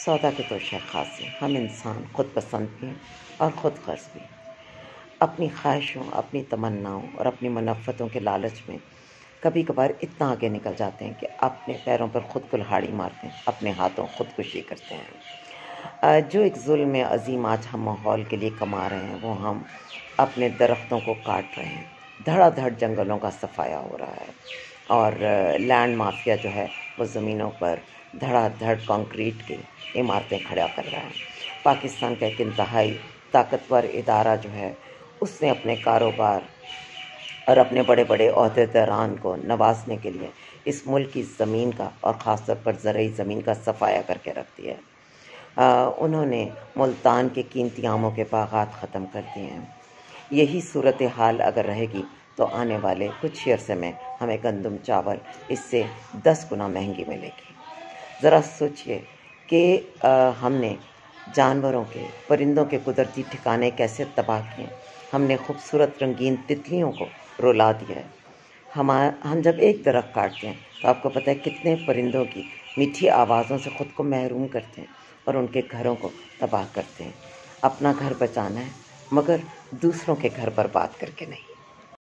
सौदा के तो शेख खासे हम इंसान खुद पसंद भी हैं और ख़ुद गर्ज़ भी। अपनी ख्वाहिशों, अपनी तमन्नाओं और अपनी मनफ़्फ़तों के लालच में कभी कभार इतना आगे निकल जाते हैं कि अपने पैरों पर खुद कुल्हाड़ी मारते हैं, अपने हाथों खुदकुशी करते हैं। जो एक ज़ुल्म अज़ीम आज हम माहौल के लिए कमा रहे हैं, वो हम अपने दरख्तों को काट रहे हैं। धड़ाधड़ जंगलों का सफाया हो रहा है और लैंड माफिया जो है वो ज़मीनों पर धड़ाधड़ कंक्रीट की इमारतें खड़ा कर रहा है। पाकिस्तान का एक इंतहाई ताकतवर इदारा जो है उसने अपने कारोबार और अपने बड़े बड़े ओहदेदारान को नवाजने के लिए इस मुल्क की ज़मीन का और ख़ास तौर पर ज़रई ज़मीन का सफाया करके रख दिया है। उन्होंने मुल्तान के कीमती आमों के बागात ख़त्म कर दिए हैं। यही सूरत हाल अगर रहेगी तो आने वाले कुछ अरसे में हमें गंदम चावल इससे 10 गुना महंगी मिलेगी। ज़रा सोचिए कि हमने जानवरों के, परिंदों के कुदरती ठिकाने कैसे तबाह किए। हमने खूबसूरत रंगीन तितलियों को रुला दिया है। हम जब एक दरख्त काटते हैं तो आपको पता है कितने परिंदों की मीठी आवाज़ों से ख़ुद को महरूम करते हैं और उनके घरों को तबाह करते हैं। अपना घर बचाना है मगर दूसरों के घर बर्बाद करके नहीं।